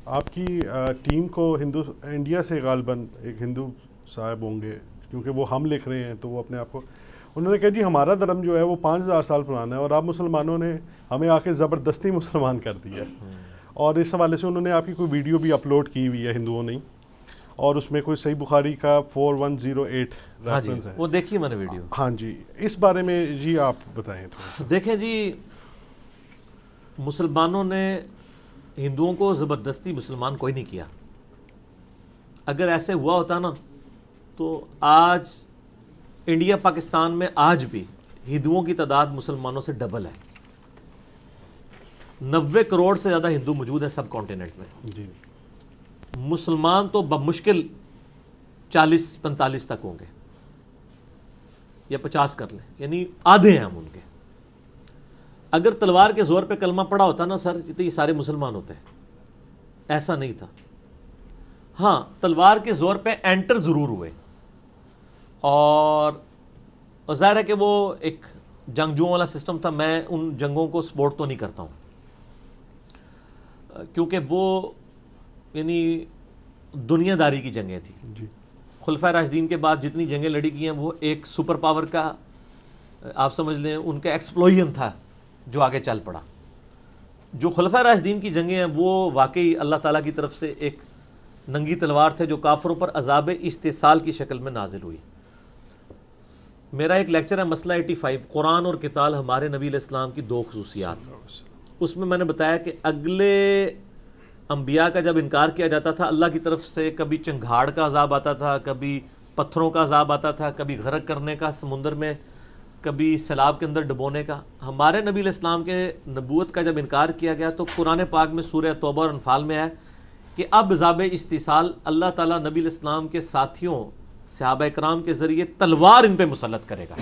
آپ کی ٹیم کو انڈیا سے غالباً ایک ہندو صاحب ہوں گے، کیونکہ وہ ہم لکھ رہے ہیں تو وہ اپنے آپ کو، انہوں نے کہا جی ہمارا دھرم جو ہے وہ 5000 سال پرانا ہے اور آپ مسلمانوں نے ہمیں آ کے زبردستی مسلمان کر دیا ہے. اور اس حوالے سے انہوں نے آپ کی کوئی ویڈیو بھی اپلوڈ کی ہوئی ہے ہندوؤں نے، اور اس میں کوئی صحیح بخاری کا 4108 ریفرنس ہے. وہ دیکھی میں نے ویڈیو. ہاں جی، اس بارے میں جی آپ بتائیں تھوڑا. دیکھیں جی، مسلمانوں نے ہندوؤں کو زبردستی مسلمان کوئی نہیں کیا. اگر ایسے ہوا ہوتا نا تو آج انڈیا پاکستان میں آج بھی ہندوؤں کی تعداد مسلمانوں سے ڈبل ہے. 90 کروڑ سے زیادہ ہندو موجود ہیں سب کانٹیننٹ میں. جی، مسلمان تو بمشکل 40-45 تک ہوں گے یا 50 کر لیں، یعنی آدھے ہیں ہم ان کے. اگر تلوار کے زور پہ کلمہ پڑا ہوتا نا سر تو یہ سارے مسلمان ہوتے ہیں. ایسا نہیں تھا. ہاں، تلوار کے زور پہ انٹر ضرور ہوئے، اور ظاہر ہے کہ وہ ایک جنگجوؤں والا سسٹم تھا. میں ان جنگوں کو سپورٹ تو نہیں کرتا ہوں، کیونکہ وہ یعنی دنیا داری کی جنگیں تھیں. جی، خلفائے راشدین کے بعد جتنی جنگیں لڑی گئی ہیں وہ ایک سپر پاور کا آپ سمجھ لیں ان کا ایکسپلوژن تھا جو آگے چل پڑا. جو خلفائے راشدین کی جنگیں ہیں وہ واقعی اللہ تعالیٰ کی طرف سے ایک ننگی تلوار تھے جو کافروں پر عذاب استحصال کی شکل میں نازل ہوئی. میرا ایک لیکچر ہے مسئلہ 85، قرآن اور قتال ہمارے نبی علیہ السلام کی 2 خصوصیات. اس میں نے بتایا کہ اگلے انبیاء کا جب انکار کیا جاتا تھا اللہ کی طرف سے کبھی چنگھاڑ کا عذاب آتا تھا، کبھی پتھروں کا عذاب آتا تھا، کبھی غرق کرنے کا سمندر میں، کبھی سیلاب کے اندر ڈبونے کا. ہمارے نبی علیہ السلام کے نبوت کا جب انکار کیا گیا تو قرآن پاک میں سورہ توبہ اور انفال میں ہے کہ اب عذاب استحصال اللہ تعالیٰ نبی علیہ السلام کے ساتھیوں صحابہ اکرام کے ذریعے تلوار ان پہ مسلط کرے گا.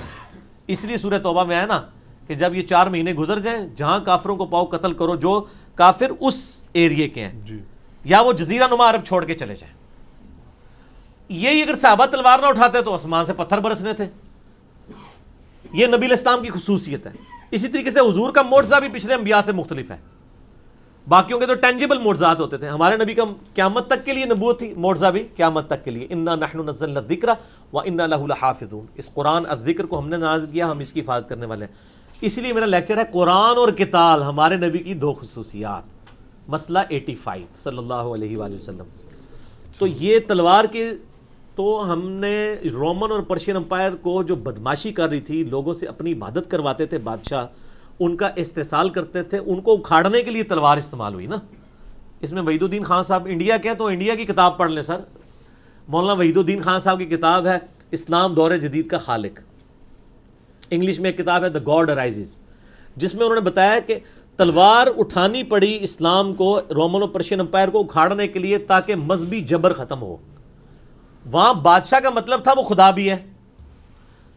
اس لیے سورہ توبہ میں ہے نا کہ جب یہ 4 مہینے گزر جائیں جہاں کافروں کو پاؤ قتل کرو جو کافر اس ایریے کے ہیں، جی، یا وہ جزیرہ نما عرب چھوڑ کے چلے جائیں. یہی اگر صحابہ تلوار نہ اٹھاتے تو آسمان سے پتھر برسنے تھے. یہ نبی علیہ السلام کی خصوصیت ہے. اسی طریقے سے حضور کا معجزہ بھی پچھلے انبیاء سے مختلف ہے. باقیوں کے تو ٹینجیبل معجزات ہوتے تھے، ہمارے نبی کا قیامت تک کے لیے نبوت تھی، معجزہ بھی قیامت تک کے لیے. انا نحن نزلنا الذکر وانا لہ لحافظون. اس قرآن الذکر کو ہم نے نازل کیا، ہم اس کی حفاظت کرنے والے ہیں. اس لیے میرا لیکچر ہے قرآن اور قتال ہمارے نبی کی 2 خصوصیات، مسئلہ 85 صلی اللہ علیہ وآلہ وسلم. تو یہ تلوار کے تو ہم نے رومن اور پرشین امپائر کو جو بدماشی کر رہی تھی، لوگوں سے اپنی عبادت کرواتے تھے بادشاہ، ان کا استحصال کرتے تھے، ان کو اکھاڑنے کے لیے تلوار استعمال ہوئی نا. اس میں وحید الدین خان صاحب انڈیا کے ہیں تو انڈیا کی کتاب پڑھ لیں سر. مولانا وحید الدین خان صاحب کی کتاب ہے اسلام دور جدید کا خالق. انگلش میں ایک کتاب ہے دا گاڈ ارائزز، جس میں انہوں نے بتایا کہ تلوار اٹھانی پڑی اسلام کو رومن اور پرشین امپائر کو اکھاڑنے کے لیے تاکہ مذہبی جبر ختم ہو. وہاں بادشاہ کا مطلب تھا وہ خدا بھی ہے.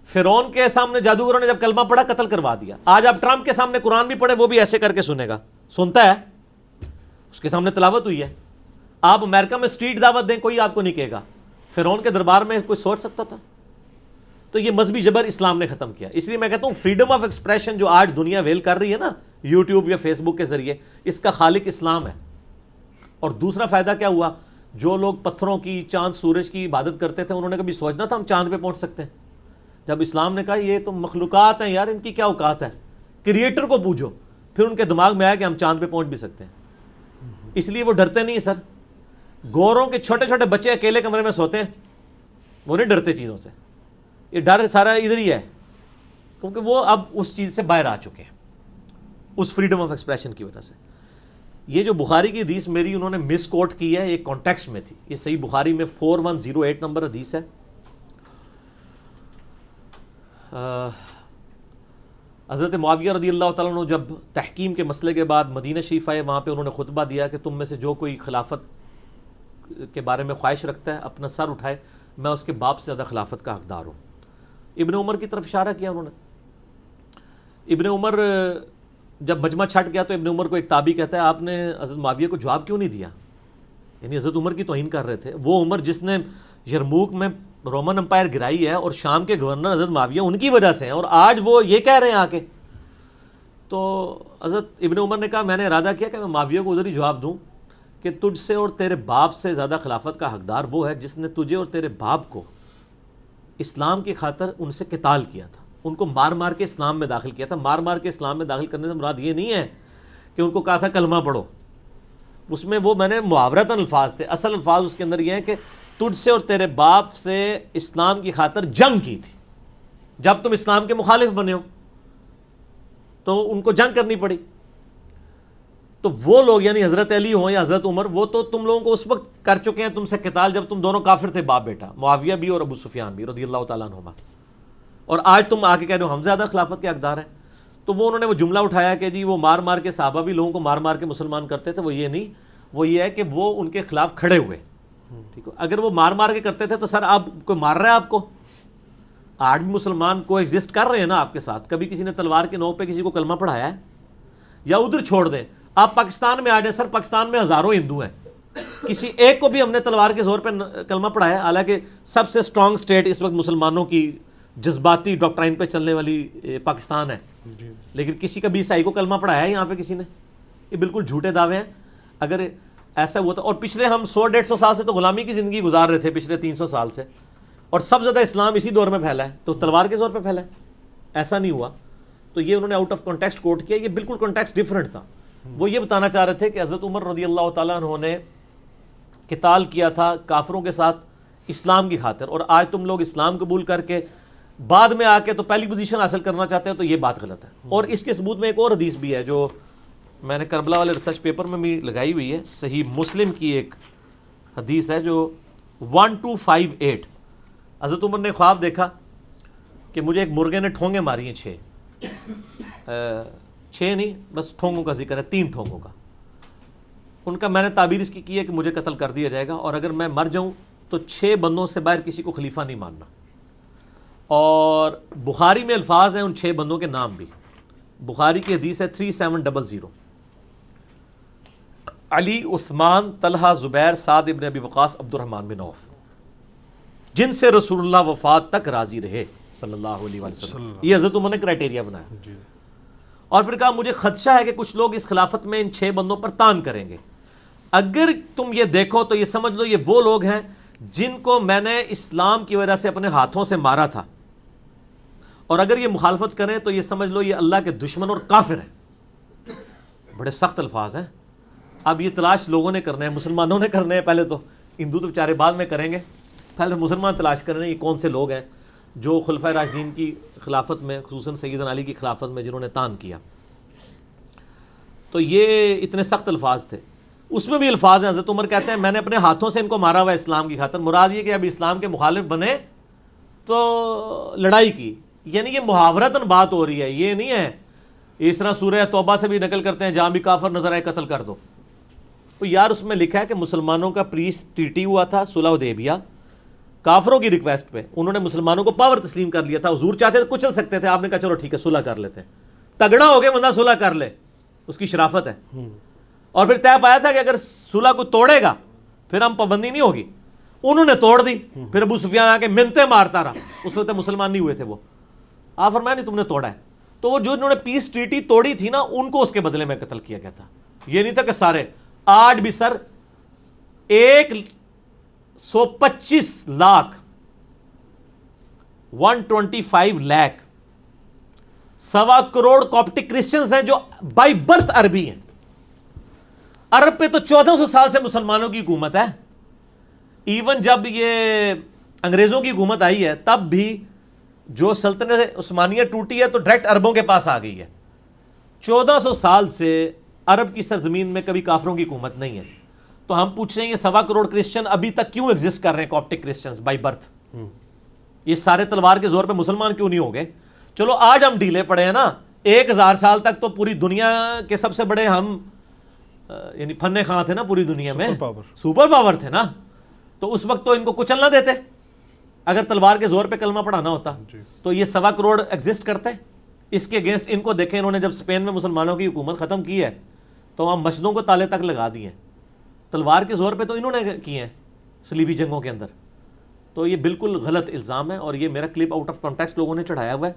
فرعون کے سامنے جادوگروں نے جب کلمہ پڑھا قتل کروا دیا. آج آپ ٹرمپ کے سامنے قرآن بھی پڑھے وہ بھی ایسے کر کے سنے گا، سنتا ہے، اس کے سامنے تلاوت ہوئی ہے. آپ امریکہ میں اسٹریٹ دعوت دیں کوئی آپ کو نہیں کہے گا. فرعون کے دربار میں کوئی سوچ سکتا تھا؟ تو یہ مذہبی جبر اسلام نے ختم کیا. اس لیے میں کہتا ہوں فریڈم آف ایکسپریشن جو آج دنیا ویل کر رہی ہے نا یوٹیوب یا فیس بک کے ذریعے، اس کا خالق اسلام ہے. اور دوسرا فائدہ کیا ہوا، جو لوگ پتھروں کی، چاند سورج کی عبادت کرتے تھے انہوں نے کبھی سوچنا تھا ہم چاند پہ پہنچ سکتے ہیں؟ جب اسلام نے کہا یہ تو مخلوقات ہیں یار، ان کی کیا اوقات ہے، کریٹر کو پوچھو، پھر ان کے دماغ میں آیا کہ ہم چاند پہ پہنچ بھی سکتے ہیں. اس لیے وہ ڈرتے نہیں سر. گوروں کے چھوٹے چھوٹے بچے اکیلے کمرے میں سوتے ہیں، وہ نہیں ڈرتے چیزوں سے. یہ ڈر سارا ادھر ہی ہے کیونکہ وہ اب اس چیز سے باہر آ چکے ہیں اس فریڈم آف ایکسپریشن کی وجہ سے. یہ جو بخاری کی حدیث میری انہوں نے مس کوٹ کی ہے، ایک کانٹیکسٹ میں تھی. یہ صحیح بخاری میں 4108 نمبر حدیث ہے. حضرت معاویہ رضی اللہ تعالیٰ عنہ جب تحکیم کے مسئلے کے بعد مدینہ شریف آئے، وہاں پہ انہوں نے خطبہ دیا کہ تم میں سے جو کوئی خلافت کے بارے میں خواہش رکھتا ہے اپنا سر اٹھائے، میں اس کے باپ سے زیادہ خلافت کا حقدار ہوں. ابن عمر کی طرف اشارہ کیا انہوں نے. ابن عمر جب مجمع چھٹ گیا تو ابن عمر کو ایک تابعی کہتا ہے آپ نے حضرت معاویہ کو جواب کیوں نہیں دیا؟ یعنی حضرت عمر کی توہین کر رہے تھے. وہ عمر جس نے یرموک میں رومن امپائر گرائی ہے اور شام کے گورنر حضرت معاویہ ان کی وجہ سے ہیں، اور آج وہ یہ کہہ رہے ہیں آ کے. تو حضرت ابن عمر نے کہا میں نے ارادہ کیا کہ میں معاویہ کو ادھر ہی جواب دوں کہ تجھ سے اور تیرے باپ سے زیادہ خلافت کا حقدار وہ ہے جس نے تجھے اور تیرے باپ کو اسلام کی خاطر ان سے قتال کیا تھا، ان کو مار مار کے اسلام میں داخل کیا تھا۔ مار مار کے اسلام میں داخل کرنے سے مراد یہ نہیں ہے کہ ان کو کہا تھا کلمہ پڑھو، اس میں وہ میں نے محاورتاً الفاظ تھے، اصل الفاظ اس کے اندر یہ ہیں کہ تجھ سے اور تیرے باپ سے اسلام کی خاطر جنگ کی تھی، جب تم اسلام کے مخالف بنے ہو تو ان کو جنگ کرنی پڑی۔ تو وہ لوگ یعنی حضرت علی ہوں یا حضرت عمر، وہ تو تم لوگوں کو اس وقت کر چکے ہیں تم سے قتال جب تم دونوں کافر تھے، باپ بیٹا، معاویہ بھی اور ابو سفیان بھی رضی اللہ تعالیٰ عنہما، اور آج تم آ کے کہہ رہے ہو ہم زیادہ خلافت کے حقدار ہیں۔ تو وہ انہوں نے وہ جملہ اٹھایا کہ جی وہ مار مار کے صحابہ بھی لوگوں کو مار مار کے مسلمان کرتے تھے، وہ یہ نہیں، وہ یہ ہے کہ وہ ان کے خلاف کھڑے ہوئے، ٹھیک ہے۔ اگر وہ مار مار کے کرتے تھے تو سر آپ کوئی مار رہا ہے آپ کو؟ آج بھی مسلمان کو ایگزسٹ کر رہے ہیں نا آپ کے ساتھ، کبھی کسی نے تلوار کی نوک پہ کسی کو کلمہ پڑھایا ہے؟ یا ادھر چھوڑ دیں، آپ پاکستان میں آ جائیں، سر پاکستان میں ہزاروں ہندو ہیں، کسی ایک کو بھی ہم نے تلوار کے زور پہ کلمہ پڑھایا؟ حالانکہ سب سے سٹرونگ سٹیٹ اس وقت مسلمانوں کی جذباتی ڈاکٹرائن پہ چلنے والی پاکستان ہے، لیکن کسی کا بھی عیسائی کو کلمہ پڑھایا ہے یہاں پہ کسی نے؟ یہ بالکل جھوٹے دعوے ہیں۔ اگر ایسا ہوا تو، اور پچھلے ہم 100-150 سال سے تو غلامی کی زندگی گزار رہے تھے، پچھلے 300 سال سے، اور سب زیادہ اسلام اسی دور میں پھیلا ہے، تو تلوار کے زور پہ پھیلا ہے؟ ایسا نہیں ہوا۔ تو یہ انہوں نے آؤٹ آف کانٹیکسٹ کوٹ کیا، یہ بالکل کانٹیکسٹ ڈیفرنٹ تھا۔ وہ یہ بتانا چاہ رہے تھے کہ حضرت عمر رضی اللہ تعالیٰ عنہ نے قتال کیا تھا کافروں کے ساتھ اسلام کی خاطر، اور آج تم لوگ اسلام قبول کر کے بعد میں آ کے تو پہلی پوزیشن حاصل کرنا چاہتے ہیں، تو یہ بات غلط ہے۔ اور اس کے ثبوت میں ایک اور حدیث بھی ہے جو میں نے کربلا والے ریسرچ پیپر میں بھی لگائی ہوئی ہے، صحیح مسلم کی ایک حدیث ہے جو 1258۔ حضرت عمر نے خواب دیکھا کہ مجھے ایک مرغے نے ٹھونگیں ماری ہیں 6 نہیں، بس ٹھونگوں کا ذکر ہے، 3 ٹھونگوں کا۔ ان کا میں نے تعبیر اس کی ہے کہ مجھے قتل کر دیا جائے گا، اور اگر میں مر جاؤں تو 6 بندوں سے باہر کسی کو خلیفہ نہیں ماننا۔ اور بخاری میں الفاظ ہیں ان 6 بندوں کے نام بھی، بخاری کی حدیث ہے 3700، علی، عثمان، طلحہ، زبیر، سعد ابن ابی وقاص، عبد الرحمن بن عوف، جن سے رسول اللہ وفات تک راضی رہے صلی اللہ علیہ وسلم۔ یہ حضرت عمر نے کرائٹیریا بنایا، اور پھر کہا مجھے خدشہ ہے کہ کچھ لوگ اس خلافت میں ان 6 بندوں پر تان کریں گے، اگر تم یہ دیکھو تو یہ سمجھ لو یہ وہ لوگ ہیں جن کو میں نے اسلام کی وجہ سے اپنے ہاتھوں سے مارا تھا، اور اگر یہ مخالفت کریں تو یہ سمجھ لو یہ اللہ کے دشمن اور کافر ہیں۔ بڑے سخت الفاظ ہیں۔ اب یہ تلاش لوگوں نے کرنا ہے، مسلمانوں نے کرنا ہے پہلے تو، ہندو تو بیچارے بعد میں کریں گے، پہلے مسلمان تلاش کرنے یہ کون سے لوگ ہیں جو خلفائے راشدین کی خلافت میں، خصوصاً سیدنا علی کی خلافت میں جنہوں نے تان کیا۔ تو یہ اتنے سخت الفاظ تھے۔ اس میں بھی الفاظ ہیں، حضرت عمر کہتے ہیں میں نے اپنے ہاتھوں سے ان کو مارا ہوا ہے اسلام کی خاطر، مراد یہ کہ اب اسلام کے مخالف بنے تو لڑائی کی، یعنی یہ محاورتاً بات ہو رہی ہے، یہ نہیں ہے اس طرح سورہ توبہ سے بھی نقل کرتے ہیں جہاں بھی کافر نظر آئے قتل کر دو۔ تو یار اس میں لکھا ہے کہ مسلمانوں کا پیس ٹریٹی ہوا تھا صلح حدیبیہ، کافروں کی ریکویسٹ پہ انہوں نے مسلمانوں کو پاور تسلیم کر لیا تھا، حضور چاہتے تھے کچل سکتے تھے، آپ نے کہا چلو ٹھیک ہے صلح کر لیتے ہیں، تگڑا ہو گیا بندہ صلح کر لے، اس کی شرافت ہے۔ اور پھر طے پایا تھا کہ اگر صلح کو توڑے گا پھر ہم پابندی نہیں ہوگی، انہوں نے توڑ دی، پھر ابو سفیان آ کے منتیں مارتا رہا، اس وقت مسلمان نہیں ہوئے تھے وہ، آپ فرمایا نہیں تم نے توڑا ہے، تو وہ جو انہوں نے پیس ٹریٹی توڑی تھی نا ان کو اس کے بدلے میں قتل کیا گیا تھا، یہ نہیں تھا کہ سارے۔ آج بھی سر 125 لاکھ 125 لاکھ 1.25 کروڑ کاپٹک کرسچنز ہیں جو بائی برتھ عربی ہیں، عرب پہ تو 1400 سال سے مسلمانوں کی حکومت ہے، ایون جب یہ انگریزوں کی حکومت آئی ہے تب بھی جو سلطنت عثمانیہ ٹوٹی ہے تو ڈائریکٹ عربوں کے پاس آ گئی ہے۔ 1400 سال سے عرب کی سرزمین میں کبھی کافروں کی حکومت نہیں ہے، تو ہم پوچھ رہے ہیں یہ 1.25 کروڑ کرسچن ابھی تک کیوں ایگزسٹ کر رہے ہیں، کاپٹک کرسچنز بائی برتھ، یہ سارے تلوار کے زور پہ مسلمان کیوں نہیں ہو گئے؟ چلو آج ہم ڈھیلے پڑے ہیں نا، 1000 سال تک تو پوری دنیا کے سب سے بڑے ہم یعنی فن خاں تھے نا پوری دنیا میں، سپر پاور تھے نا، تو اس وقت تو ان کو کچل نہ دیتے اگر تلوار کے زور پہ کلمہ پڑھانا ہوتا، تو یہ 1.25 کروڑ ایگزسٹ کرتے۔ اس کے اگینسٹ ان کو دیکھیں، انہوں نے جب اسپین میں مسلمانوں کی حکومت ختم کی ہے تو وہاں مسجدوں کو تالے تک لگا دیے، تلوار کے زور پہ تو انہوں نے کیے ہیں صلیبی جنگوں کے اندر۔ تو یہ بالکل غلط الزام ہے، اور یہ میرا کلپ آؤٹ آف کانٹیکسٹ لوگوں نے چڑھایا ہوا ہے،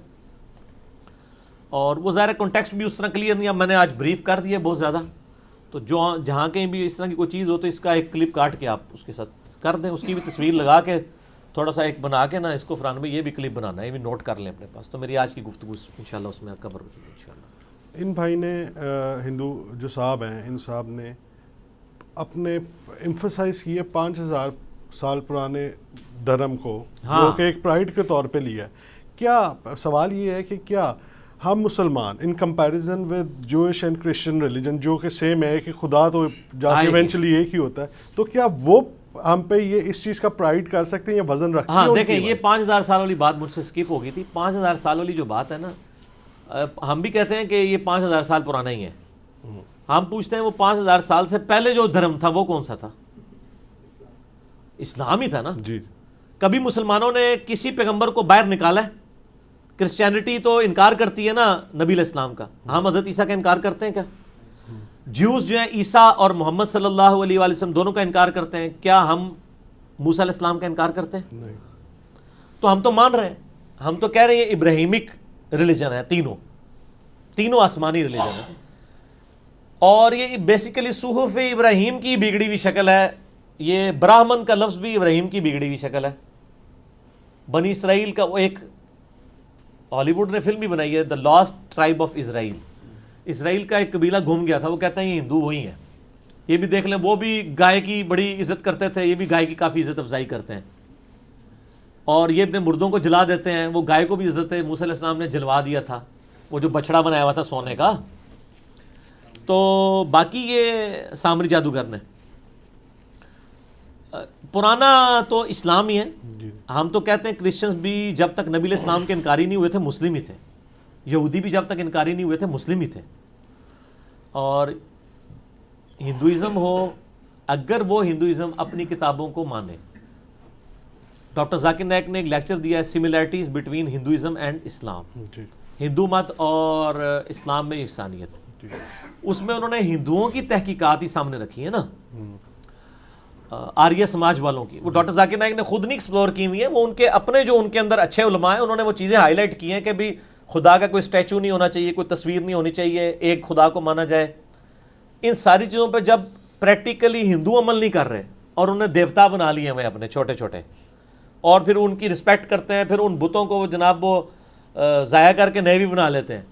اور وہ ظاہر کانٹیکسٹ بھی اس طرح کلیئر نہیں، اب میں نے آج بریف کر دیا بہت زیادہ، تو تو جو جہاں کہیں بھی اس طرح کی کوئی چیز ہو تو اس کا ایک کلپ کاٹ کے آپ اس کے ساتھ کر دیں, اس کی بھی تصویر لگا کے تھوڑا سا ایک بنا کے نا اس کو فران میں یہ بھی کلپ بنانا ہے, یہ بھی نوٹ کر لیں اپنے پاس. تو میری آج کی گفتگو انشاءاللہ اس میں کور ہوگی انشاءاللہ. ان بھائی نے ہندو جو صاحب ہیں, ان صاحب نے اپنے ایمفسائز کیے 5000 سال پرانے دھرم کو, جو کہ ایک پرائڈ کے طور پہ لیا ہے. کیا سوال یہ ہے کہ کیا ہم مسلمان in comparison with Jewish and Christian religion, جو کہ سیم ہے کہ خدا تو جا کے ایونچولی ایک ہی ہوتا ہے, تو کیا وہ ہم پہ یہ اس چیز کا پرائڈ کر سکتے ہیں یا وزن رکھتے ہیں؟ ہاں دیکھیں, یہ 5000 سال والی بات مجھ سے سکپ ہو گئی تھی. 5000 سال والی جو بات ہے نا, ہم بھی کہتے ہیں کہ یہ 5000 سال پرانا ہی ہے. ہم پوچھتے ہیں وہ 5000 سال سے پہلے جو دھرم تھا وہ کون سا تھا؟ اسلام ہی تھا نا. جی. کبھی مسلمانوں نے کسی پیغمبر کو باہر نکالا ہے؟ کرسچینٹی تو انکار کرتی ہے نا نبی علیہ السلام کا, ہم حضرت عیسیٰ کا انکار کرتے ہیں کیا؟ جیوز جو ہیں عیسیٰ اور محمد صلی اللہ علیہ وآلہ وسلم دونوں کا انکار کرتے ہیں, کیا ہم موسیٰ علیہ السلام کا انکار کرتے ہیں؟ نہیں. تو ہم تو مان رہے ہیں, ہم تو کہہ رہے ہیں ابراہیمک ریلیجن ہے, تینوں آسمانی ریلیجن ہے, اور یہ بیسیکلی صحف ابراہیم کی بگڑی ہوئی شکل ہے. یہ براہمن کا لفظ بھی ابراہیم کی بگڑی ہوئی شکل ہے. بنی اسرائیل کا وہ ایک ہالی ووڈ نے فلم بھی بنائی ہے, the last tribe of Israel. Israel کا ایک قبیلہ گھوم گیا تھا, وہ کہتے ہیں یہ ہندو وہی ہیں. یہ بھی دیکھ لیں, وہ بھی گائے کی بڑی عزت کرتے تھے, یہ بھی گائے کی کافی عزت افزائی کرتے ہیں, اور یہ اپنے مردوں کو جلا دیتے ہیں. وہ گائے کو بھی عزت ہے, موسیٰ علیہ السلام نے جلوا دیا تھا وہ جو بچڑا بنایا ہوا تھا سونے کا. تو باقی یہ سامری جادوگر نے, پرانا تو اسلام ہی ہے. ہم تو کہتے ہیں کرسچنز بھی جب تک نبی علیہ السلام کے انکاری نہیں ہوئے تھے مسلم ہی تھے, یہودی بھی جب تک انکاری نہیں ہوئے تھے مسلم ہی تھے, اور ہندوازم ہو, اگر وہ ہندوازم اپنی کتابوں کو مانے. ڈاکٹر ذاکر نائک نے ایک لیکچر دیا ہے سملیرٹیز بٹوین ہندوازم اینڈ اسلام, ہندو مت اور اسلام میں یکسانیت. اس میں انہوں نے ہندوؤں کی تحقیقات ہی سامنے رکھی ہے نا, آریہ سماج والوں کی. وہ ڈاکٹر ذاکر نائک نے خود نہیں ایکسپلور کی ہوئی ہیں, وہ ان کے اپنے جو ان کے اندر اچھے علماء ہیں انہوں نے وہ چیزیں ہائی لائٹ کی ہیں کہ بھی خدا کا کوئی اسٹیچو نہیں ہونا چاہیے, کوئی تصویر نہیں ہونی چاہیے, ایک خدا کو مانا جائے. ان ساری چیزوں پہ جب پریکٹیکلی ہندو عمل نہیں کر رہے اور انہیں دیوتا بنا لیے ہوئے اپنے چھوٹے چھوٹے, اور پھر ان کی رسپیکٹ کرتے ہیں, پھر ان بتوں کو جناب وہ ضائع کر کے نئے بھی بنا لیتے ہیں,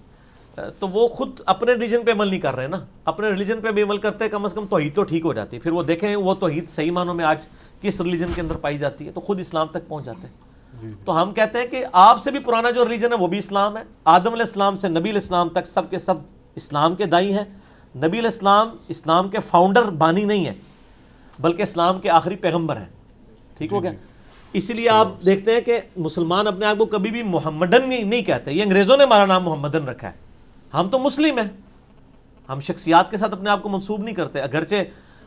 تو وہ خود اپنے ریلیجن پہ عمل نہیں کر رہے نا. اپنے ریلیجن پہ بھی عمل کرتے کم از کم توحید تو ٹھیک ہو جاتی. پھر وہ دیکھیں وہ توحید صحیح معنوں میں آج کس ریلیجن کے اندر پائی جاتی ہے, تو خود اسلام تک پہنچ جاتے ہیں. تو ہم کہتے ہیں کہ آپ سے بھی پرانا جو ریلیجن ہے وہ بھی اسلام ہے. آدم علیہ السلام سے نبی علیہ السلام تک سب کے سب اسلام کے دائی ہیں. نبی علیہ السلام اسلام کے فاؤنڈر بانی نہیں ہیں, بلکہ اسلام کے آخری پیغمبر ہیں. ٹھیک ہو گیا. اسی لیے آپ دیکھتے ہیں کہ مسلمان اپنے آپ کو کبھی بھی محمدن نہیں کہتے, یہ انگریزوں نے ہمارا نام محمدن رکھا ہے. ہم تو مسلم ہیں, ہم شخصیات کے ساتھ اپنے آپ کو منسوب نہیں کرتے, اگرچہ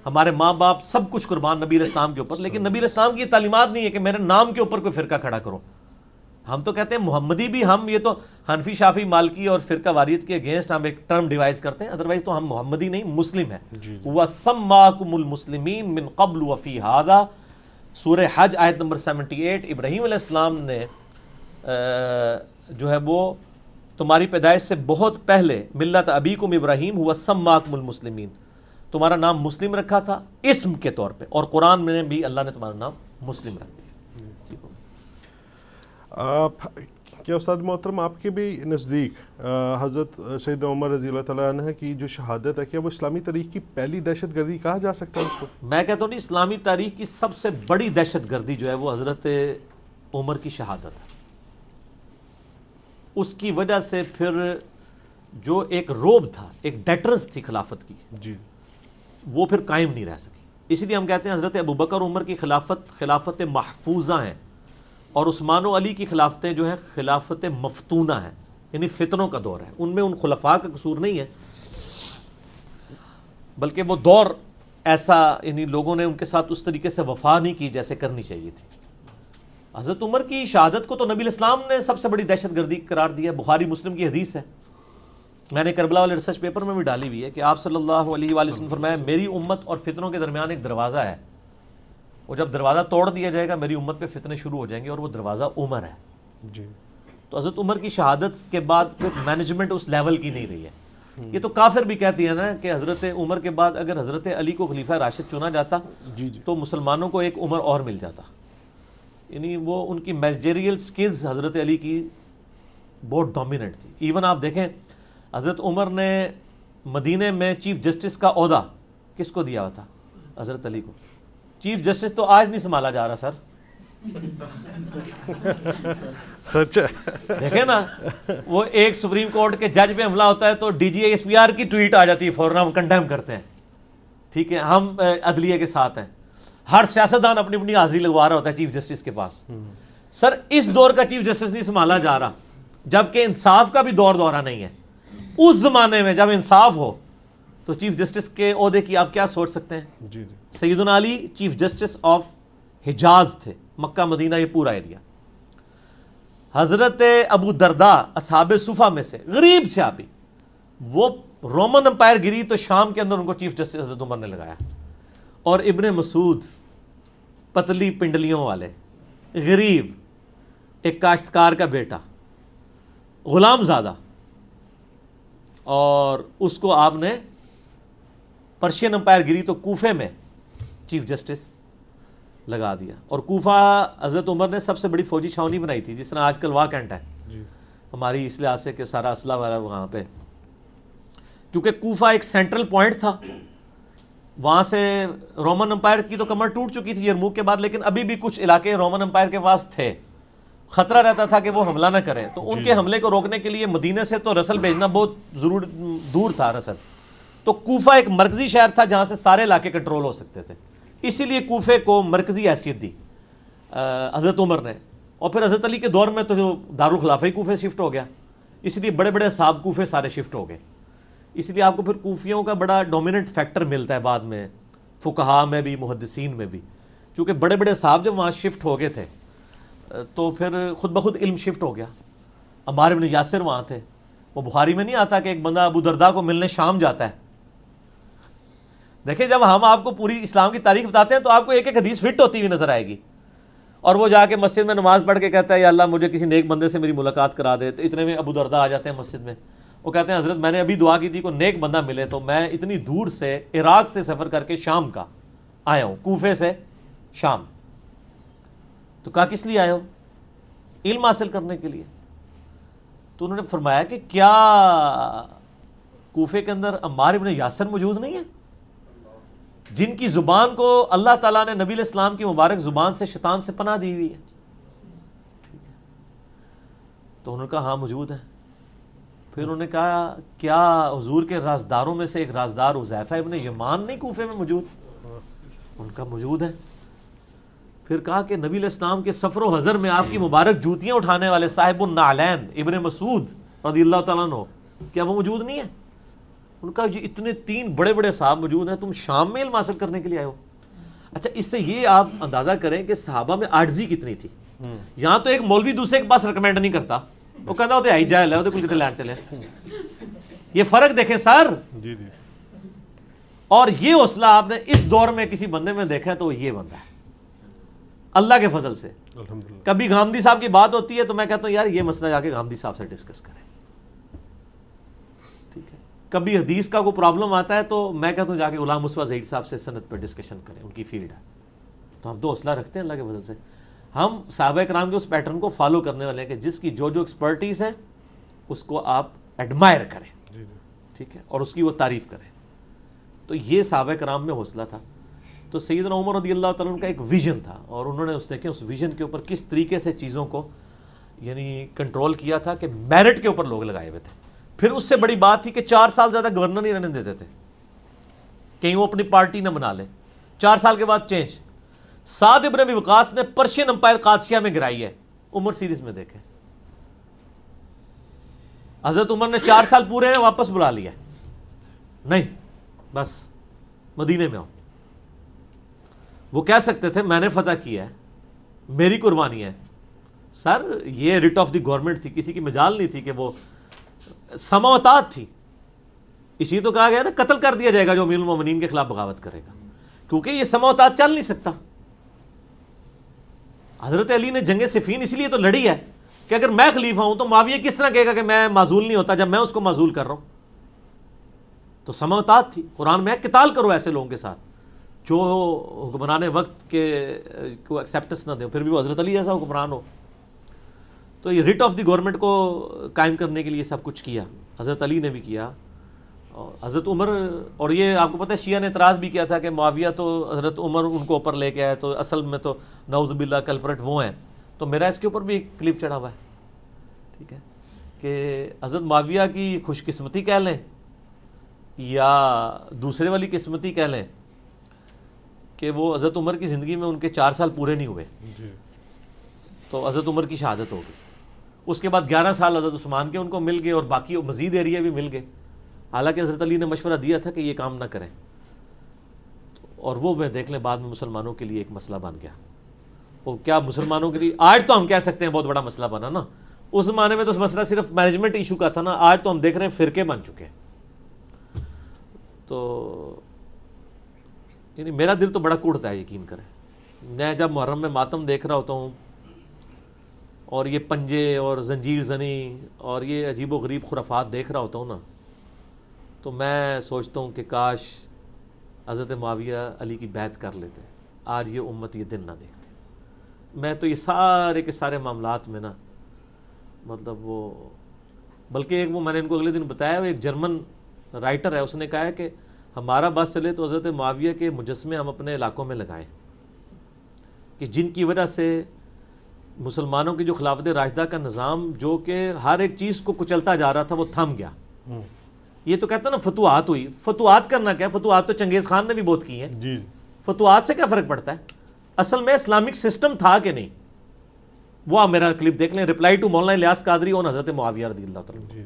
ہمارے ماں باپ سب کچھ قربان نبی علیہ السلام کے اوپر, لیکن نبی علیہ السلام کی یہ تعلیمات نہیں ہے کہ میرے نام کے اوپر کوئی فرقہ کھڑا کرو. ہم تو کہتے ہیں محمدی بھی, ہم یہ تو حنفی شافی مالکی اور فرقہ واریت کے اگینسٹ ہم ایک ٹرم ڈیوائز کرتے ہیں, ادروائز تو ہم محمدی نہیں مسلم ہیں. وَسَمَّاكُمُ الْمُسْلِمِينَ مِن قَبْلُ وَفِي هَذَا, سورہ حج آیت نمبر 78. ابراہیم علیہ السلام نے جو ہے وہ تمہاری پیدائش سے بہت پہلے ملت ابیکم ابراہیم ہوا سماکم المسلمین, تمہارا نام مسلم رکھا تھا اسم کے طور پہ, اور قرآن میں بھی اللہ نے تمہارا نام مسلم رکھ دیا. کیا استاد محترم آپ کے بھی نزدیک حضرت سید عمر رضی اللہ تعالیٰ عنہ کی جو شہادت ہے, کیا وہ اسلامی تاریخ کی پہلی دہشت گردی کہا جا سکتا ہے اس کو؟ میں کہتا ہوں اسلامی تاریخ کی سب سے بڑی دہشت گردی جو ہے وہ حضرت عمر کی شہادت ہے. اس کی وجہ سے پھر جو ایک روب تھا, ایک ڈیٹرنس تھی خلافت کی, جی, وہ پھر قائم نہیں رہ سکی. اسی لیے ہم کہتے ہیں حضرت ابوبکر عمر کی خلافت محفوظہ ہیں, اور عثمان و علی کی خلافتیں جو ہیں خلافت مفتونہ ہیں, یعنی فتنوں کا دور ہے. ان میں ان خلفاء کا قصور نہیں ہے, بلکہ وہ دور ایسا, یعنی لوگوں نے ان کے ساتھ اس طریقے سے وفا نہیں کی جیسے کرنی چاہیے تھی. حضرت عمر کی شہادت کو تو نبی علیہ السلام نے سب سے بڑی دہشت گردی قرار دیا. بخاری مسلم کی حدیث ہے, میں نے کربلا والے ریسرچ پیپر میں بھی ڈالی ہوئی ہے, کہ آپ صلی اللہ علیہ وآلہ وسلم فرمایا میری امت اور فتنوں کے درمیان ایک دروازہ ہے, وہ جب دروازہ توڑ دیا جائے گا میری امت پہ فتنے شروع ہو جائیں گے, اور وہ دروازہ عمر ہے. جی. تو حضرت عمر کی شہادت کے بعد پھر مینجمنٹ اس لیول کی نہیں رہی ہے. یہ تو کافر بھی کہتی ہے نا کہ حضرت عمر کے بعد اگر حضرت علی کو خلیفہ راشد چنا جاتا تو مسلمانوں کو ایک عمر اور مل جاتا. یعنی وہ ان کی مینیجریل سکلز حضرت علی کی بہت ڈومیننٹ تھی. ایون آپ دیکھیں حضرت عمر نے مدینے میں چیف جسٹس کا عہدہ کس کو دیا ہوا تھا؟ حضرت علی کو. چیف جسٹس تو آج نہیں سنبھالا جا رہا سر. سچ ہے. دیکھیں نا وہ ایک سپریم کورٹ کے جج پہ حملہ ہوتا ہے تو D G S P R کی ٹویٹ آ جاتی ہے فوراً ہم کنڈیم کرتے ہیں. ٹھیک ہے, ہم عدلیہ کے ساتھ ہیں. ہر سیاستدان اپنی اپنی حاضری لگوا رہا ہوتا ہے چیف جسٹس کے پاس. سر اس دور کا چیف جسٹس نہیں سنبھالا جا رہا, جبکہ انصاف کا بھی دورہ نہیں ہے. اس زمانے میں جب انصاف ہو تو چیف جسٹس کے عہدے کی آپ کیا سوچ سکتے ہیں؟ جی سیدنا علی چیف جسٹس آف حجاز تھے, مکہ مدینہ یہ پورا ایریا. حضرت ابو درداء اصحاب صفہ میں سے غریب صحابی, وہ رومن امپائر گری تو شام کے اندر ان کو چیف جسٹس حضرت عمر نے لگایا. اور ابن مسعود پتلی پنڈلیوں والے غریب, ایک کاشتکار کا بیٹا, غلام زادہ, اور اس کو آپ نے پرشین امپائر گری تو کوفے میں چیف جسٹس لگا دیا. اور کوفہ حضرت عمر نے سب سے بڑی فوجی چھاونی بنائی تھی, جس طرح آج کل واہ کینٹ ہے ہماری اس لحاظ سے کہ سارا اسلحہ والا وہاں پہ, کیونکہ کوفہ ایک سینٹرل پوائنٹ تھا. وہاں سے رومن امپائر کی تو کمر ٹوٹ چکی تھی یرموک کے بعد, لیکن ابھی بھی کچھ علاقے رومن امپائر کے پاس تھے. خطرہ رہتا تھا کہ وہ حملہ نہ کریں, تو ان کے حملے کو روکنے کے لیے مدینے سے تو رسل بھیجنا بہت دور تھا رسد. تو کوفہ ایک مرکزی شہر تھا جہاں سے سارے علاقے کنٹرول ہو سکتے تھے. اسی لیے کوفے کو مرکزی حیثیت دی حضرت عمر نے. اور پھر حضرت علی کے دور میں تو جو دارالخلافہ ہی کوفے شفٹ ہو گیا, اس لیے بڑے بڑے صاحب کوفے سارے شفٹ ہو گئے. اس لیے آپ کو پھر کوفیوں کا بڑا ڈومیننٹ فیکٹر ملتا ہے بعد میں فقہاء میں بھی, محدثین میں بھی, کیونکہ بڑے بڑے صاحب جب وہاں شفٹ ہو گئے تھے تو پھر خود بخود علم شفٹ ہو گیا. عمار بن یاسر وہاں تھے. وہ بخاری میں نہیں آتا کہ ایک بندہ ابو درداء کو ملنے شام جاتا ہے. دیکھیں جب ہم آپ کو پوری اسلام کی تاریخ بتاتے ہیں تو آپ کو ایک ایک حدیث فٹ ہوتی ہوئی نظر آئے گی. اور وہ جا کے مسجد میں نماز پڑھ کے کہتا ہے یا اللہ مجھے کسی نیک بندے سے میری ملاقات کرا دے. تو اتنے میں ابو درداء آ جاتے ہیں مسجد میں. وہ کہتے ہیں حضرت میں نے ابھی دعا کی تھی کوئی نیک بندہ ملے, تو میں اتنی دور سے عراق سے سفر کر کے شام کا آیا ہوں, کوفے سے شام. تو کہا کس لیے آئے ہو؟ علم حاصل کرنے کے لیے. تو انہوں نے فرمایا کہ کیا کوفے کے اندر عمار بن یاسر موجود نہیں ہے, جن کی زبان کو اللہ تعالیٰ نے نبی علیہ السلام کی مبارک زبان سے شیطان سے پناہ دی ہوئی ہے؟ تو انہوں نے کہا ہاں موجود ہے. پھر انہوں نے کہا کیا حضور کے رازداروں میں سے ایک رازدار حذیفہ ابن یمان نہیں کوفے میں موجود؟ ان کا موجود ہے. پھر کہا کہ نبی علیہ السلام کے سفر و حضر میں آپ کی مبارک جوتیاں اٹھانے والے صاحب النعلین ابن مسعود رضی اللہ تعالیٰ عنہ, کیا وہ موجود نہیں ہے؟ ان کا یہ اتنے 3 بڑے بڑے صاحب موجود ہیں, تم شام میں علم حاصل کرنے کے لیے آئے ہو. اچھا اس سے یہ آپ اندازہ کریں کہ صحابہ میں عاجزی کتنی تھی. یہاں تو ایک مولوی دوسرے کے پاس ریکمینڈ نہیں کرتا, وہ کہتا ہوتے آئی جائے لے کل کتنے لینڈ چلے. یہ فرق دیکھیں سر. جی جی. اور یہ حوصلہ آپ نے اس دور میں کسی بندے میں دیکھا ہے تو یہ بندہ ہے اللہ کے فضل سے. کبھی گامدی صاحب کی بات ہوتی ہے تو میں کہتا ہوں یار یہ مسئلہ جا کے گامدی صاحب سے ڈسکس کریں. ٹھیک ہے, کبھی حدیث کا کوئی پرابلم آتا ہے تو میں کہتا ہوں جا کے غلام مصطفیٰ ظہیر صاحب سے سند پہ ڈسکشن کریں, ان کی فیلڈ ہے. تو ہم تو حوصلہ رکھتے ہیں اللہ کے فضل سے. ہم صحابہ کرام کے اس پیٹرن کو فالو کرنے والے ہیں کہ جس کی جو ایکسپرٹیز ہے اس کو آپ ایڈمائر کریں, ٹھیک ہے, اور اس کی وہ تعریف کریں. تو یہ صحابہ کرام میں حوصلہ تھا. تو سیدنا عمر رضی اللہ تعالیٰ عنہ کا ایک ویژن تھا, اور انہوں نے دیکھیں اس ویژن کے اوپر کس طریقے سے چیزوں کو یعنی کنٹرول کیا تھا کہ میرٹ کے اوپر لوگ لگائے ہوئے تھے. پھر اس سے بڑی بات تھی کہ 4 سال زیادہ گورنر نہیں رہنے دیتے تھے, کہیں وہ اپنی پارٹی نہ بنا لیں. 4 سال کے بعد چینج. سعد ابن ابی وقاص نے پرشین امپائر قادسیہ میں گرائی ہے. عمر سیریز میں دیکھیں, حضرت عمر نے 4 سال پورے ہیں واپس بلا لیا, نہیں بس مدینے میں آؤ. وہ کہہ سکتے تھے میں نے فتح کیا ہے, میری قربانی ہے. سر یہ ریٹ آف دی گورنمنٹ تھی, کسی کی مجال نہیں تھی کہ وہ سماوتات تھی. اسی تو کہا گیا نا قتل کر دیا جائے گا جو امیر المومنین کے خلاف بغاوت کرے گا, کیونکہ یہ سماوتات چل نہیں سکتا. حضرت علی نے جنگ صفین اس لیے تو لڑی ہے کہ اگر میں خلیفہ ہوں تو معاویہ کس طرح کہے گا کہ میں معزول نہیں ہوتا جب میں اس کو معزول کر رہا ہوں. تو سمع و طاعت تھی. قرآن میں قتال کرو ایسے لوگوں کے ساتھ جو حکمران وقت کے کو ایکسیپٹنس نہ دیں, پھر بھی وہ حضرت علی جیسا حکمران ہو. تو یہ ریٹ آف دی گورنمنٹ کو قائم کرنے کے لیے سب کچھ کیا, حضرت علی نے بھی کیا, اور حضرت عمر. اور یہ آپ کو پتہ ہے شیعہ نے اعتراض بھی کیا تھا کہ معاویہ تو حضرت عمر ان کو اوپر لے کے آئے, تو اصل میں تو نعوذ باللہ کلپرٹ وہ ہیں. تو میرا اس کے اوپر بھی ایک کلپ چڑھا ہوا ہے, ٹھیک ہے, کہ حضرت معاویہ کی خوش قسمتی کہہ لیں یا دوسرے والی قسمتی کہہ لیں کہ وہ حضرت عمر کی زندگی میں ان کے 4 سال پورے نہیں ہوئے, تو حضرت عمر کی شہادت ہو گئی. اس کے بعد 11 سال حضرت عثمان کے ان کو مل گئے, اور باقی مزید ایریا بھی مل گئے, حالانکہ حضرت علی نے مشورہ دیا تھا کہ یہ کام نہ کریں. اور وہ میں دیکھ لیں بعد میں مسلمانوں کے لیے ایک مسئلہ بن گیا. وہ کیا مسلمانوں کے لیے آج تو ہم کہہ سکتے ہیں بہت بڑا مسئلہ بنا نا, اس زمانے میں تو اس مسئلہ صرف مینجمنٹ ایشو کا تھا نا, آج تو ہم دیکھ رہے ہیں فرقے بن چکے ہیں. تو یعنی میرا دل تو بڑا کوڑتا ہے, یقین کریں. میں جب محرم میں ماتم دیکھ رہا ہوتا ہوں اور یہ پنجے اور زنجیر زنی اور یہ عجیب و غریب خرافات دیکھ رہا ہوتا ہوں نا, تو میں سوچتا ہوں کہ کاش حضرت معاویہ علی کی بیعت کر لیتے, آج یہ امت یہ دن نہ دیکھتے. میں تو یہ سارے کے سارے معاملات میں نا مطلب وہ, بلکہ ایک وہ میں نے ان کو اگلے دن بتایا, وہ ایک جرمن رائٹر ہے, اس نے کہا ہے کہ ہمارا بس چلے تو حضرت معاویہ کے مجسمے ہم اپنے علاقوں میں لگائیں, کہ جن کی وجہ سے مسلمانوں کی جو خلافت راشدہ کا نظام جو کہ ہر ایک چیز کو کچلتا جا رہا تھا وہ تھم گیا. یہ تو کہتا نا فتوحات ہوئی, فتوحات کرنا کیا, فتوحات تو چنگیز خان نے بھی بہت کی ہیں. فتوحات سے کیا فرق پڑتا ہے, اصل میں اسلامک سسٹم تھا کہ نہیں. وہ آپ میرا کلپ دیکھ لیں, ریپلائی ٹو مولانا الیاس قادری اور حضرت معاویہ رضی اللہ تعالیٰ.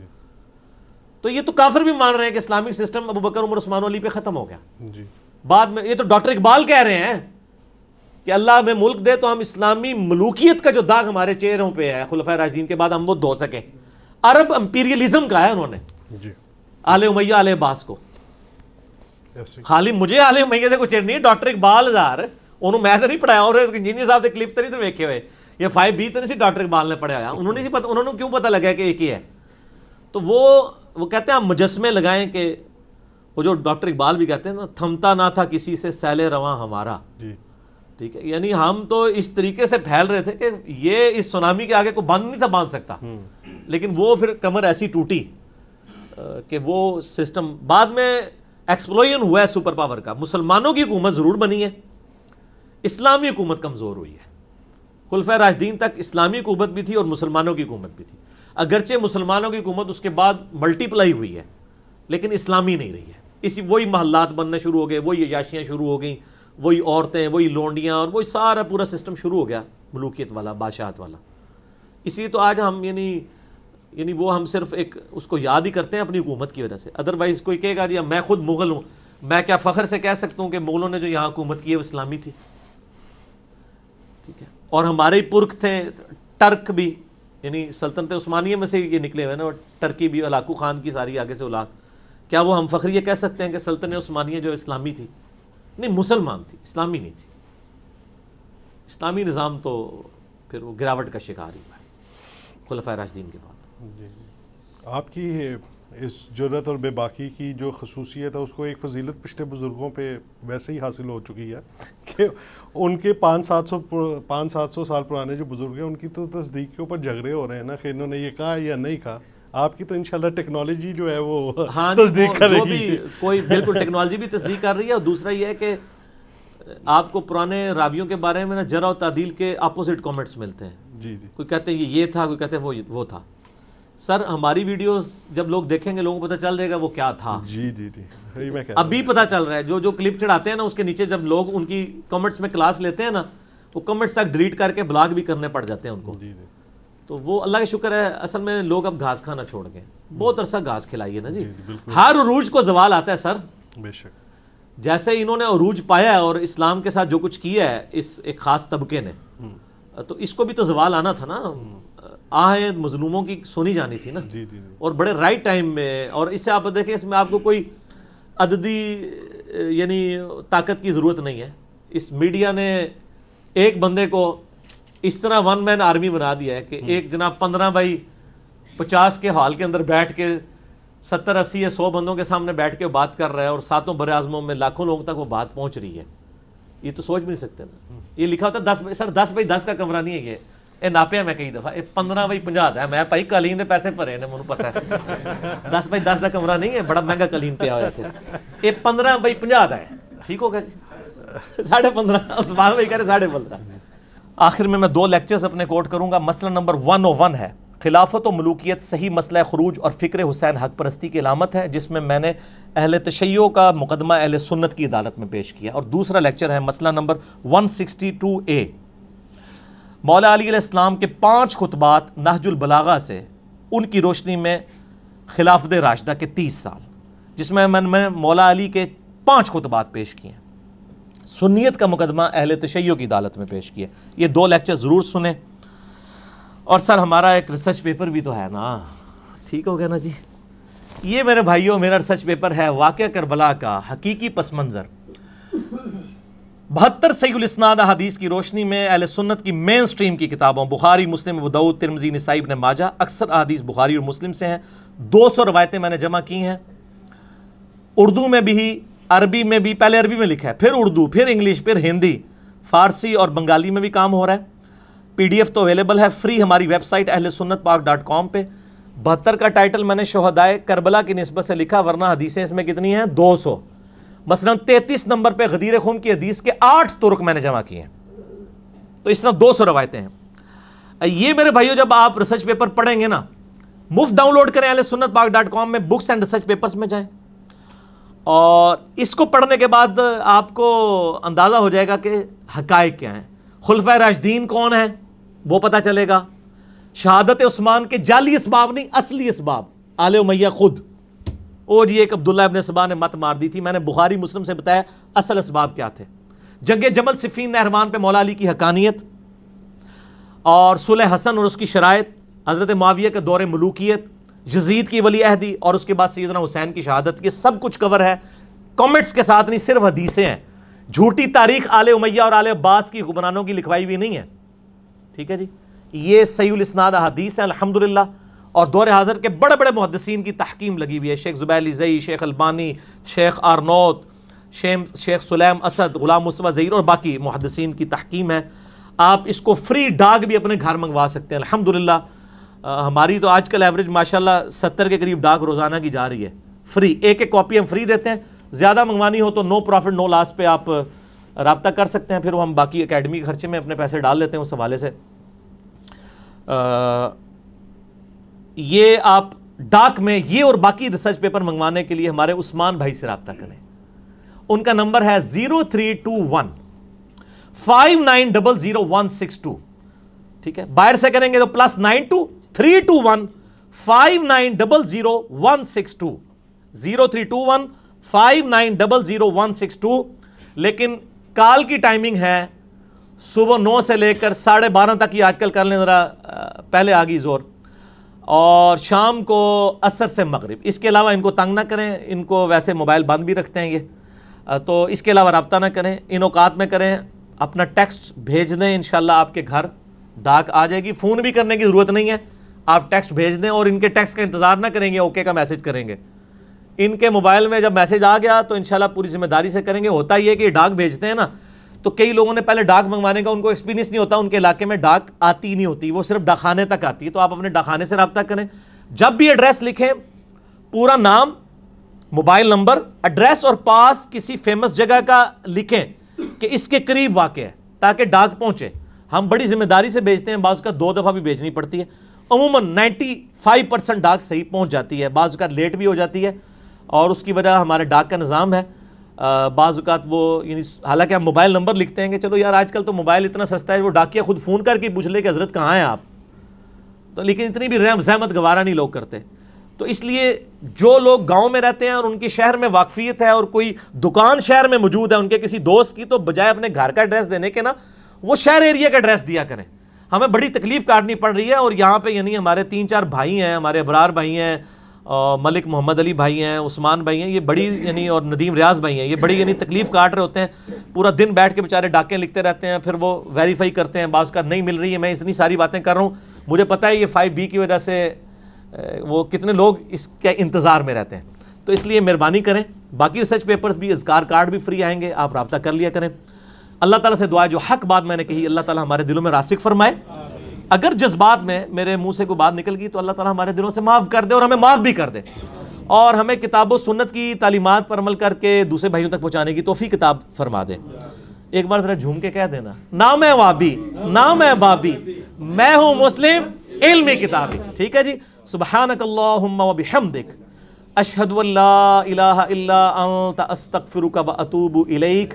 تو یہ تو کافر بھی مان رہے ہیں کہ اسلامک سسٹم ابو بکر عمر عثمان علی پہ ختم ہو گیا. بعد میں یہ تو ڈاکٹر اقبال کہہ رہے ہیں کہ اللہ ہمیں ملک دے تو ہم اسلامی ملوکیت کا جو داغ ہمارے چہروں پہ ہے خلفائے راشدین کے بعد ہم وہ دھو سکیں. عرب امپیریلزم کا ہے انہوں نے آل امیہ آل عباس کو. خالی مجھے آل امیہ سے کچھ نہیں, ڈاکٹر اقبال ہزار انہوں میں تو نہیں پڑھایا, اور انجینئر صاحب سے کلپ تو نہیں تو ویکھے ہوئے, یہ 5B تو نہیں سی ڈاکٹر اقبال نے پڑھایا, انہوں نے انہوں نے کیوں پتہ لگا کہ ایک ہی ہے. تو وہ کہتے ہیں ہم مجسمے لگائیں کہ وہ جو ڈاکٹر اقبال بھی کہتے ہیں نا, تھمتا نہ تھا کسی سے سیل رواں ہمارا. ٹھیک ہے, یعنی ہم تو اس طریقے سے پھیل رہے تھے کہ یہ اس سونامی کے آگے کو بند نہیں تھا باندھ سکتا, لیکن وہ پھر کمر ایسی ٹوٹی کہ وہ سسٹم بعد میں ایکسپلوژن ہوا ہے سپر پاور کا. مسلمانوں کی حکومت ضرور بنی ہے, اسلامی حکومت کمزور ہوئی ہے. خلفائے راشدین تک اسلامی حکومت بھی تھی اور مسلمانوں کی حکومت بھی تھی, اگرچہ مسلمانوں کی حکومت اس کے بعد ملٹی پلائی ہوئی ہے لیکن اسلامی نہیں رہی ہے. اسی وہی محلات بننے شروع ہو گئے, وہی عیاشیاں شروع ہو گئیں, وہی عورتیں, وہی لونڈیاں, اور وہی سارا پورا سسٹم شروع ہو گیا ملوکیت والا, بادشاہت والا. اس لیے تو آج ہم یعنی وہ ہم صرف ایک اس کو یاد ہی کرتے ہیں اپنی حکومت کی وجہ سے. ادروائز کوئی کہے گا جی میں خود مغل ہوں, میں کیا فخر سے کہہ سکتا ہوں کہ مغلوں نے جو یہاں حکومت کی ہے وہ اسلامی تھی. ٹھیک ہے, اور ہمارے ہی پرکھ تھے ٹرک بھی, یعنی سلطنت عثمانیہ میں سے یہ نکلے ہوئے نا, اور ٹرکی بھی ہلاکو خان کی ساری آگے سے اولاد. کیا وہ ہم فخر یہ کہہ سکتے ہیں کہ سلطنت عثمانیہ جو اسلامی تھی؟ نہیں, مسلمان تھی, اسلامی نہیں تھی. اسلامی نظام تو پھر وہ گراوٹ کا شکار ہی ہوا ہے خلفائے راشدین کے بعد. آپ کی اس جرأت اور بے باکی کی جو خصوصیت ہے اس کو ایک فضیلت پچھلے بزرگوں پہ ویسے ہی حاصل ہو چکی ہے کہ ان کے 500-700 سال پرانے جو بزرگ ہیں ان کی تو تصدیق کے اوپر جھگڑے ہو رہے ہیں نا کہ انہوں نے یہ کہا یا نہیں کہا. آپ کی تو انشاءاللہ ٹیکنالوجی جو ہے وہ تصدیق کرے گی. کوئی بالکل ٹیکنالوجی بھی تصدیق کر رہی ہے, اور دوسرا یہ ہے کہ آپ کو پرانے راویوں کے بارے میں نا جرح و تعدیل کے اپوزٹ کامنٹس ملتے ہیں. جی کوئی کہتے ہیں یہ تھا, کوئی کہتے ہیں وہ تھا. سر ہماری ویڈیوز جب لوگ دیکھیں گے لوگوں کو پتہ چل جائے گا وہ کیا تھا. جی ابھی پتہ چل رہا ہے, جو کلپ چڑھاتے ہیں نا اس کے نیچے جب لوگ ان کی کمنٹس میں کلاس لیتے ہیں نا, وہ کمنٹس تک ڈیلیٹ کر کے بلاک بھی کرنے پڑ جاتے ہیں ان کو. تو وہ اللہ کا شکر ہے, اصل میں لوگ اب گھاس کھانا چھوڑ گئے. بہت عرصہ گھاس کھلائی ہے نا جی. ہر عروج کو زوال آتا ہے سر. بے شک جیسے انہوں نے عروج پایا ہے اور اسلام کے ساتھ جو کچھ کیا ہے اس ایک خاص طبقے نے, تو اس کو بھی تو زوال آنا تھا نا. آہیں مظلوموں کی سنی جانی تھی نا, اور بڑے رائٹ ٹائم میں. اور اس سے آپ دیکھیں اس میں آپ کو کوئی عددی یعنی طاقت کی ضرورت نہیں ہے. اس میڈیا نے ایک بندے کو اس طرح 1 مین آرمی بنا دیا ہے کہ ایک جناب 15x50 کے ہال کے اندر بیٹھ کے 70-80 یا 100 بندوں کے سامنے بیٹھ کے بات کر رہا ہے اور ساتوں بر اعظموں میں لاکھوں لوگوں تک وہ بات پہنچ رہی ہے. یہ تو سوچ بھی نہیں سکتے نا. یہ لکھا ہوتا ہے 10x10 کا کمرہ نہیں ہے یہ ناپیا میں کئی دفعہ 15x50 ہے. میں بھائی قالین دے پیسے بھرے نے مجھے پتا ہے 10x10 کا کمرہ نہیں ہے, بڑا مہنگا قالین پیا ہوا تھے. یہ 15x50 ہے. ٹھیک ہو گیا جی 15.5. عثمان بھائی کہہ رہے 15.5. آخر میں 2 لیکچرز اپنے کوٹ کروں گا. مسئلہ نمبر 101 ہے خلافت و ملوکیت صحیح مسئلہ خروج اور فکر حسین حق پرستی کی علامت ہے, جس میں نے اہل تشیع کا مقدمہ اہل سنت کی عدالت میں پیش کیا. اور دوسرا لیکچر ہے مسئلہ نمبر 162A مولا علی علیہ السلام کے 5 خطبات نہج البلاغہ سے ان کی روشنی میں خلافت راشدہ کے 30 سال, جس میں مولا علی کے 5 خطبات پیش کیے ہیں. سنیت کا مقدمہ اہل تشیع کی عدالت میں پیش کیا. یہ 2 لیکچر ضرور سنیں. اور سر ہمارا ایک ریسرچ پیپر بھی تو ہے نا. ٹھیک ہو گیا نا جی. یہ میرے بھائیوں میرا ریسرچ پیپر ہے واقعہ کربلا کا حقیقی پس منظر. 72 صحیح الاسناد احادیث کی روشنی میں اہل سنت کی مین سٹریم کی کتابوں بخاری, مسلم, ابو داؤد, ترمذی, نسائی, ابن ماجہ, اکثر احادیث بخاری اور مسلم سے ہیں. 200 روایتیں میں نے جمع کی ہیں. اردو میں بھی, عربی میں بھی. پہلے عربی میں لکھا ہے, پھر اردو, پھر انگلش, پھر ہندی, فارسی اور بنگالی میں بھی کام ہو رہا ہے. PDF تو اویلیبل ہے فری ہماری ویب سائٹ ahlsunnatpak.com پہ. 72 کا ٹائٹل میں نے شہدائے کربلا کی نسبت سے لکھا, ورنہ حدیثیں اس میں کتنی ہیں 200. مثلا 33 نمبر پہ غدیر خون کی حدیث کے 8 طرق میں نے جمع کیے ہیں. تو اس طرح 200 روایتیں ہیں. یہ میرے بھائیوں جب آپ ریسرچ پیپر پڑھیں گے نا, مفت ڈاؤن لوڈ کریں ahlsunnatpak.com میں, بکس اینڈ ریسرچ پیپرز میں جائیں, اور اس کو پڑھنے کے بعد آپ کو اندازہ ہو جائے گا کہ حقائق کیا ہیں. خلفائے راشدین کون ہیں وہ پتہ چلے گا. شہادت عثمان کے جعلی اسباب نہیں, اصلی اسباب آل امیہ خود. اور یہ ایک عبداللہ ابن سبا نے مت مار دی تھی, میں نے بخاری مسلم سے بتایا اصل اسباب کیا تھے. جنگ جمل صفین نہروان پہ مولا علی کی حقانیت, اور صلح حسن اور اس کی شرائط, حضرت معاویہ کے دور ملوکیت, یزید کی ولی عہدی, اور اس کے بعد سیدنا حسین کی شہادت. یہ سب کچھ کور ہے, کامنٹس کے ساتھ نہیں, صرف حدیثیں ہیں. جھوٹی تاریخ آل امیہ اور آل عباس کی حکمرانوں کی لکھوائی بھی نہیں ہے. ٹھیک ہے جی. یہ صحیح الاسناد احادیث ہیں الحمدللہ, اور دور حاضر کے بڑے بڑے محدثین کی تحکیم لگی ہوئی ہے. شیخ زبیر علیزئی, شیخ البانی, شیخ آرنوت, شیخ سلیم اسد, غلام مصطفیٰ ظہیر اور باقی محدثین کی تحکیم ہے. آپ اس کو فری ڈاک بھی اپنے گھر منگوا سکتے ہیں الحمدللہ. ہماری تو آج کل ایوریج ماشاءاللہ 70 کے قریب ڈاک روزانہ کی جا رہی ہے فری. ایک کاپی ہم فری دیتے ہیں. زیادہ منگوانی ہو تو نو پروفٹ نو لاس پہ آپ رابطہ کر سکتے ہیں, پھر ہم باقی اکیڈمی کے خرچے میں اپنے پیسے ڈال لیتے ہیں اس حوالے سے. یہ آپ ڈاک میں یہ اور باقی ریسرچ پیپر منگوانے کے لیے ہمارے عثمان بھائی سے رابطہ کریں. ان کا نمبر ہے 0321 59000162. ٹھیک ہے, باہر سے کریں گے تو +92 321 59000162 0321 59000162. لیکن کال کی ٹائمنگ ہے صبح 9 سے لے کر 12:30 تک. یہ آج کل کر لیں ذرا, پہلے آ گئی زور, اور شام کو عصر سے مغرب. اس کے علاوہ ان کو تنگ نہ کریں, ان کو ویسے موبائل بند بھی رکھتے ہیں یہ, تو اس کے علاوہ رابطہ نہ کریں. ان اوقات میں کریں. اپنا ٹیکسٹ بھیج دیں, انشاءاللہ آپ کے گھر ڈاک آ جائے گی. فون بھی کرنے کی ضرورت نہیں ہے, آپ ٹیکسٹ بھیج دیں, اور ان کے ٹیکسٹ کا انتظار نہ کریں گے, اوکے کا میسج کریں گے. ان کے موبائل میں جب میسج آ گیا تو انشاءاللہ پوری ذمہ داری سے کریں گے. ہوتا یہ کہ ڈاک بھیجتے ہیں نا, تو کئی لوگوں نے پہلے ڈاک منگوانے کا ان کو ایکسپیرینس نہیں ہوتا, ان کے علاقے میں ڈاک آتی نہیں ہوتی, وہ صرف ڈاکخانے تک آتی ہے. تو آپ اپنے ڈاکخانے سے رابطہ کریں. جب بھی ایڈریس لکھیں, پورا نام, موبائل نمبر, ایڈریس اور پاس کسی فیمس جگہ کا لکھیں کہ اس کے قریب واقع ہے, تاکہ ڈاک پہنچے. ہم بڑی ذمہ داری سے بھیجتے ہیں, بعض کا 2 دفعہ بھی بھیجنی پڑتی ہے. عموماً 95% ڈاک صحیح پہنچ جاتی ہے, بعض کا لیٹ بھی ہو جاتی ہے, اور اس کی وجہ ہمارے ڈاک کا نظام ہے. بعض اوقات وہ یعنی حالانکہ ہم موبائل نمبر لکھتے ہیں کہ چلو یار آج کل تو موبائل اتنا سستا ہے, وہ ڈاکیا خود فون کر کے پوچھ لے کہ حضرت کہاں ہیں آپ, تو لیکن اتنی بھی زحمت گوارا نہیں لوگ کرتے. تو اس لیے جو لوگ گاؤں میں رہتے ہیں اور ان کی شہر میں واقفیت ہے, اور کوئی دکان شہر میں موجود ہے ان کے کسی دوست کی, تو بجائے اپنے گھر کا ایڈریس دینے کے نا, وہ شہر ایریا کا ایڈریس دیا کریں. ہمیں بڑی تکلیف کاٹنی پڑ رہی ہے, اور یہاں پہ یعنی ہمارے 3-4 بھائی ہیں, ہمارے ابرار بھائی ہیں, ملک محمد علی بھائی ہیں, عثمان بھائی ہیں, یہ بڑی یعنی, اور ندیم ریاض بھائی ہیں, یہ بڑی یعنی تکلیف کاٹ رہے ہوتے ہیں. پورا دن بیٹھ کے بیچارے ڈاکیں لکھتے رہتے ہیں, پھر وہ ویریفائی کرتے ہیں, بعض کا نہیں مل رہی ہے. میں اتنی ساری باتیں کر رہا ہوں, مجھے پتہ ہے یہ 5B کی وجہ سے وہ کتنے لوگ اس کے انتظار میں رہتے ہیں. تو اس لیے مہربانی کریں. باقی ریسرچ پیپرز بھی، اذکار کارڈ بھی فری آئیں گے، آپ رابطہ کر لیا کریں. اللہ تعالیٰ سے دعا ہے جو حق بات میں نے کہی اللہ تعالیٰ ہمارے دلوں میں راسخ فرمائے. اگر جذبات میں میرے منہ سے کوئی بات نکل گئی تو اللہ تعالیٰ ہمارے دلوں سے معاف کر دے اور ہمیں معاف بھی کر دے، اور ہمیں کتاب و سنت کی تعلیمات پر عمل کر کے دوسرے بھائیوں تک پہنچانے کی توفیق کتاب فرما دے. ایک بار ذرا جھوم کے کہہ دینا، نہ میں وابی نہ میں بابی، میں ہوں مسلم علمی کتابی. ٹھیک ہے جی. سبحانک اللہم و بحمدک، اشہد ان لا الہ الا انت، استغفرک و اتوب الیک،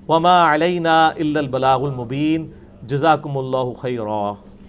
وما علینا الا البلاغ المبین. جزاکم اللہ خیرا.